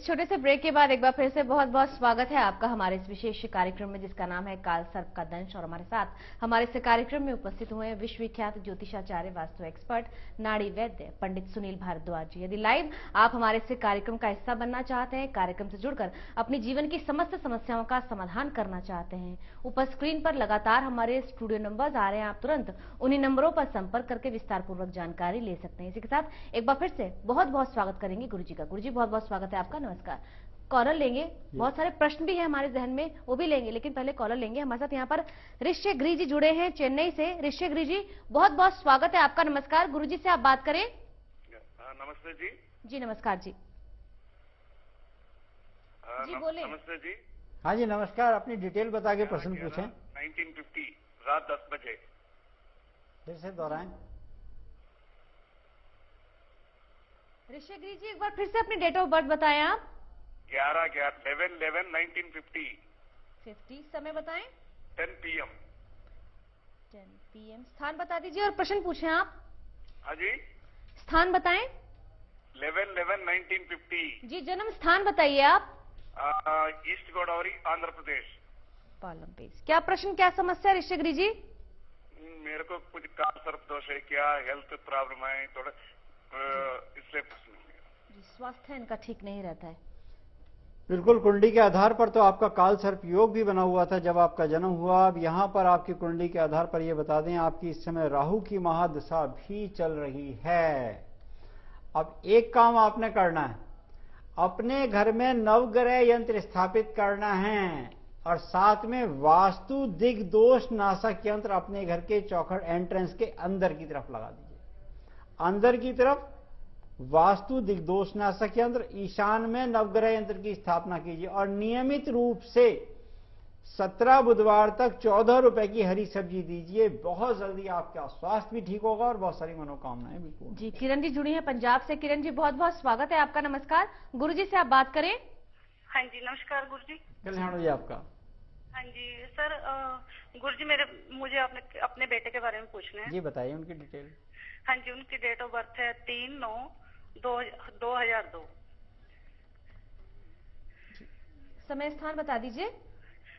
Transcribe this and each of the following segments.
इस छोटे से ब्रेक के बाद एक बार फिर से बहुत बहुत स्वागत है आपका हमारे इस विशेष कार्यक्रम में, जिसका नाम है काल सर्प का दंश। और हमारे साथ हमारे इस कार्यक्रम में उपस्थित हुए विश्वविख्यात ज्योतिषाचार्य, वास्तु एक्सपर्ट, नाड़ी वैद्य पंडित सुनील भारद्वाज जी। यदि लाइव आप हमारे इस कार्यक्रम का हिस्सा बनना चाहते हैं, कार्यक्रम से जुड़कर अपनी जीवन की समस्त समस्याओं का समाधान करना चाहते हैं, ऊपर स्क्रीन पर लगातार हमारे स्टूडियो नंबर्स आ रहे हैं, आप तुरंत उन्हीं नंबरों पर संपर्क करके विस्तार पूर्वक जानकारी ले सकते हैं। इसी के साथ एक बार फिर से बहुत बहुत स्वागत करेंगे गुरु जी का। गुरु जी बहुत बहुत स्वागत है आपका, नमस्कार। कॉलर लेंगे, बहुत सारे प्रश्न भी हैं हमारे जहन में, वो भी लेंगे, लेकिन पहले कॉलर लेंगे। हमारे साथ यहाँ पर ऋषि गिरी जी जुड़े हैं चेन्नई से। ऋषि गिरी जी बहुत बहुत स्वागत है आपका, नमस्कार। गुरु जी से आप बात करें। नमस्ते जी। जी नमस्कार जी। जी बोले। नमस्ते जी। हाँ जी नमस्कार, अपनी डिटेल बता के प्रश्न पूछें। 1950 रात 10 बजे। फिर से दोहराएं। ऋषि गिरी जी एक बार फिर से अपनी डेट ऑफ बर्थ बताएं आप। 11/11/1950। 50 समय बताएं। 10 PM। 10 PM। स्थान बता दीजिए और प्रश्न पूछें आप। हाँ जी। स्थान बताएं। 11/11/1950। जी जन्म स्थान बताइए आप। ईस्ट गोदावरी, आंध्र प्रदेश। पालम पेज। क्या प्रश्न, क्या समस्या ऋषि गिरी जी? मेरे को कुछ काल सर्प दोष है, क्या हेल्थ प्रॉब्लम है थोड़ा, इसलिए प्रश्न है। स्वास्थ्य इनका ठीक नहीं रहता है। बिल्कुल, कुंडली के आधार पर तो आपका काल सर्प योग भी बना हुआ था जब आपका जन्म हुआ। अब यहाँ पर आपकी कुंडली के आधार पर ये बता दें, आपकी इस समय राहु की महादशा भी चल रही है। अब एक काम आपने करना है, अपने घर में नवग्रह यंत्र स्थापित करना है और साथ में वास्तु दिग्दोष नाशक यंत्र अपने घर के चौखट एंट्रेंस के अंदर की तरफ लगा दीजिए। अंदर की तरफ वास्तु दिग्दोष नाशक यंत्र, ईशान में नवग्रह यंत्र की स्थापना कीजिए और नियमित रूप से 17 बुधवार तक 14 रुपए की हरी सब्जी दीजिए। बहुत जल्दी आपका स्वास्थ्य भी ठीक होगा और बहुत सारी मनोकामनाएं भी पूर्ण। जी किरण जी जुड़ी हैं पंजाब से। किरण जी बहुत बहुत स्वागत है आपका, नमस्कार। गुरु जी से आप बात करें। हाँ जी नमस्कार गुरु जी। कल्याण जी आपका। हाँ जी सर, गुरु जी मुझे अपने बेटे के बारे में पूछना है। जी बताइए उनकी डिटेल। हाँ जी, उनकी डेट ऑफ बर्थ है 3/9/2002। समय स्थान बता दीजिए।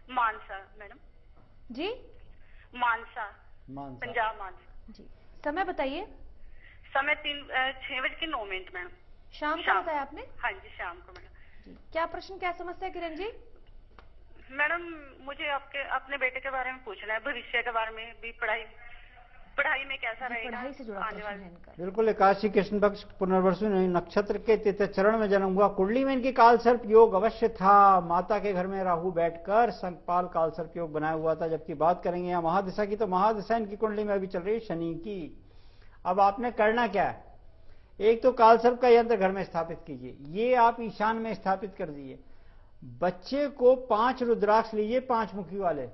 मानसा मैडम जी। मानसा पंजाब मानसा। जी समय बताइए। समय 6:09 मैडम। शाम को बताया आपने? हाँ जी शाम को मैडम। जी क्या प्रश्न, क्या समस्या किरण जी? मैडम मुझे अपने बेटे के बारे में पूछना है, भविष्य के बारे में भी, पढ़ाई में कैसा रहेगा, पढ़ाई से जुड़ा प्रश्न है इनका। बिल्कुल, 81 कृष्ण पक्ष पुनर्वसु नक्षत्र के तृतीय चरण में जन्म हुआ। कुंडली में इनकी काल सर्प योग अवश्य था। माता के घर में राहु बैठकर संकपाल काल सर्प योग बनाया हुआ था। जबकि बात करेंगे यहाँ महादशा की, तो महादशा इनकी कुंडली में अभी चल रही है शनि की। अब आपने करना क्या है, एक तो काल सर्प का यंत्र घर में स्थापित कीजिए, ये आप ईशान में स्थापित कर दीजिए। बच्चे को 5 रुद्राक्ष लीजिए, 5 मुखी वाले,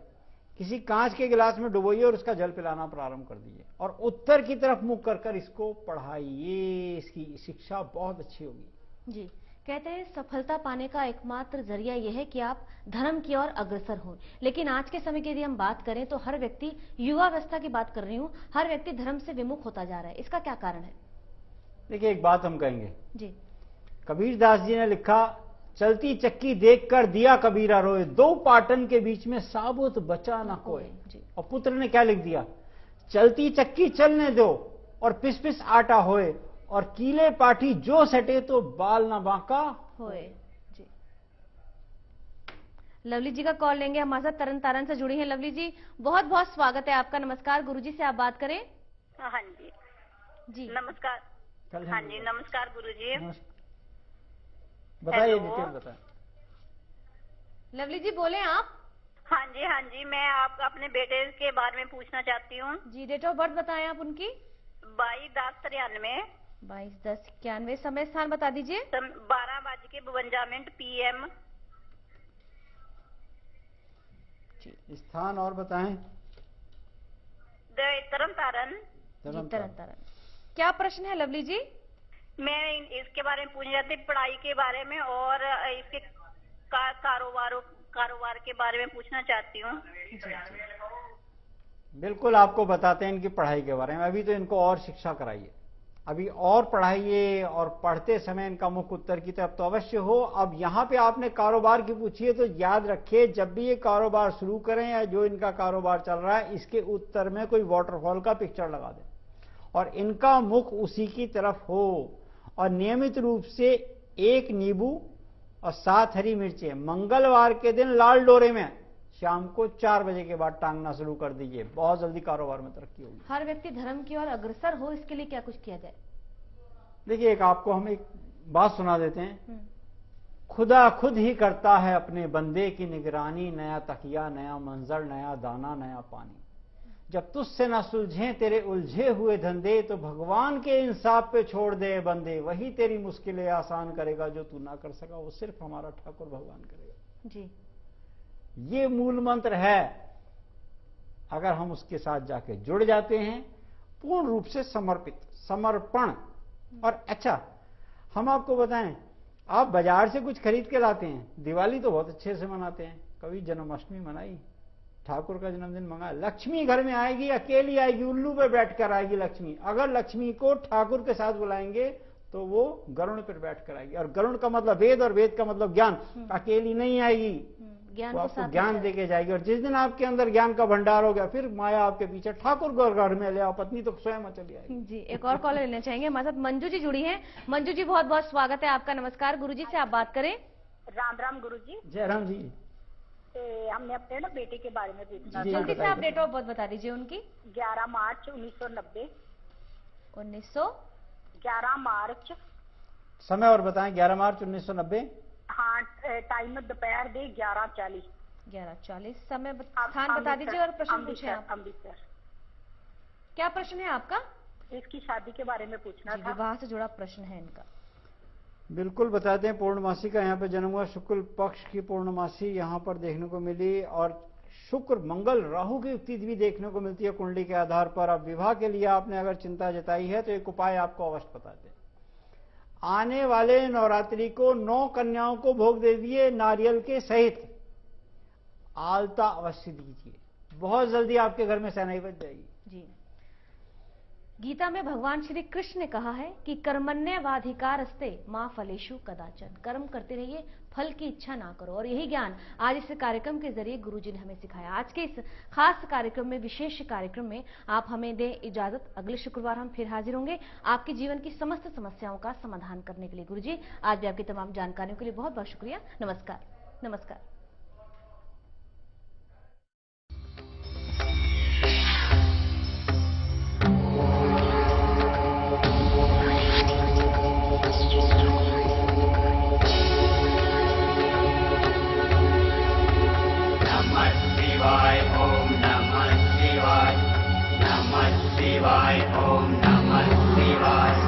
किसी कांच के गिलास में डुबोइए और उसका जल पिलाना प्रारंभ कर दीजिए और उत्तर की तरफ मुख कर कर इसको पढ़ाइए। इसकी शिक्षा बहुत अच्छी होगी। जी कहते हैं सफलता पाने का एकमात्र जरिया यह है कि आप धर्म की ओर अग्रसर हों। लेकिन आज के समय की यदि हम बात करें तो हर व्यक्ति, युवावस्था की बात कर रही हूँ, हर व्यक्ति धर्म से विमुख होता जा रहा है। इसका क्या कारण है? देखिए एक बात हम कहेंगे जी। कबीरदास जी ने लिखा, चलती चक्की देखकर दिया कबीरा रोए, 2 पाटन के बीच में साबुत बचा ना कोई। और पुत्र ने क्या लिख दिया, चलती चक्की चलने दो और पिस पिस आटा होए, और कीले पाठी जो सटे तो बाल ना बांका होए। जी लवली जी का कॉल लेंगे, हमारे साथ तरन तारण से जुड़ी हैं। लवली जी बहुत बहुत स्वागत है आपका, नमस्कार। गुरु जी से आप बात करें। हाँ जी जी नमस्कार। हाँ जी नमस्कार गुरु जी। बताइए डिटेल बताएं। लवली जी बोले आप। हाँ जी मैं आपका अपने बेटे के बारे में पूछना चाहती हूँ। जी डेट ऑफ बर्थ बताएं आप उनकी। 22/10/93। 22/10/91। समय स्थान बता दीजिए। 12:52 PM। स्थान और बताएं। तरन तारण। तरन तारण। क्या प्रश्न है लवली जी? मैं इसके बारे में पूछना चाहती, पढ़ाई के बारे में और इसके कारोबार के बारे में पूछना चाहती हूँ। बिल्कुल आपको बताते हैं इनकी पढ़ाई के बारे में। अभी तो इनको और शिक्षा कराइए। अभी और पढ़ाइए और पढ़ते समय इनका मुख्य उत्तर की तरफ तो अवश्य हो। अब यहां पे आपने कारोबार की पूछी है तो याद रखिए, जब भी ये कारोबार शुरू करें या जो इनका कारोबार चल रहा है, इसके उत्तर में कोई वाटरफॉल का पिक्चर लगा दें और इनका मुख उसी की तरफ हो और नियमित रूप से 1 नींबू और 7 हरी मिर्चें मंगलवार के दिन लाल डोरे में शाम को 4 बजे के बाद टांगना शुरू कर दीजिए। बहुत जल्दी कारोबार में तरक्की होगी। हर व्यक्ति धर्म की ओर अग्रसर हो, इसके लिए क्या कुछ किया जाए? देखिए, आपको हम एक बात सुना देते हैं। खुदा खुद ही करता है अपने बंदे की निगरानी, नया तकिया, नया मंजर, नया दाना, नया पानी। जब तुझसे न सुलझे तेरे उलझे हुए धंधे, तो भगवान के इंसाफ पे छोड़ दे बंदे, वही तेरी मुश्किलें आसान करेगा, जो तू ना कर सका वो सिर्फ हमारा ठाकुर भगवान करेगा। जी, ये मूल मंत्र है। अगर हम उसके साथ जाके जुड़ जाते हैं, पूर्ण रूप से समर्पित, समर्पण। और अच्छा, हम आपको बताएं, आप बाजार से कुछ खरीद के लाते हैं, दिवाली तो बहुत अच्छे से मनाते हैं, कभी जन्माष्टमी मनाई, ठाकुर का जन्मदिन मंगाया, लक्ष्मी घर में आएगी, अकेली आएगी, उल्लू पे बैठकर आएगी लक्ष्मी। अगर लक्ष्मी को ठाकुर के साथ बुलाएंगे तो वो गरुड़ पर बैठकर आएगी, और गरुड़ का मतलब वेद और वेद का मतलब ज्ञान। अकेली नहीं आएगी, ज्ञान वो को आपको साथ ज्ञान देके जाएगी। और जिस दिन आपके अंदर ज्ञान का भंडार हो गया, फिर माया आपके पीछे ठाकुर को घर में ले आओ, पत्नी तो स्वयं चली आएगी। जी, एक और कॉल लेना चाहेंगे। हमारे साथ मंजू जी जुड़ी हैं। मंजू जी, बहुत बहुत स्वागत है आपका। नमस्कार, गुरुजी से आप बात करें। राम राम गुरुजी। जय राम जी। हमने अपने ना बेटे के बारे में पूछना जी, था। जल्दी से आप डेट ऑफ बर्थ बता दीजिए उनकी। 11 मार्च 1990। 11 मार्च। समय और बताएं। 11 मार्च 1990। हाँ, टाइम दोपहर दे 11:40। 11:40। समय स्थान बता दीजिए और प्रश्न पूछें आप। अमृतसर। क्या प्रश्न है आपका? इसकी शादी के बारे में पूछना जी, था। विवाह से जुड़ा प्रश्न है इनका। बिल्कुल बताते हैं। पूर्णमासी का यहाँ पे जन्म हुआ, शुक्ल पक्ष की पूर्णमासी यहाँ पर देखने को मिली, और शुक्र मंगल राहु की युक्ति भी देखने को मिलती है कुंडली के आधार पर। अब विवाह के लिए आपने अगर चिंता जताई है तो एक उपाय आपको अवश्य बताते हैं। आने वाले नवरात्रि को 9 कन्याओं को भोग दे दिए नारियल के सहित, आलता अवश्य दीजिए, बहुत जल्दी आपके घर में सैनाई बच जाएगी। जी, गीता में भगवान श्री कृष्ण ने कहा है कि कर्मण्येवाधिकारस्ते मां फलेषु कदाचन। कर्म करते रहिए, फल की इच्छा ना करो। और यही ज्ञान आज इस कार्यक्रम के जरिए गुरुजी ने हमें सिखाया। आज के इस खास कार्यक्रम में, विशेष कार्यक्रम में आप हमें दें इजाजत। अगले शुक्रवार हम फिर हाजिर होंगे आपके जीवन की समस्त समस्याओं का समाधान करने के लिए। गुरुजी, आज भी आपकी तमाम जानकारियों के लिए बहुत बहुत शुक्रिया। नमस्कार। नमस्कार। Om Namah Shivaya.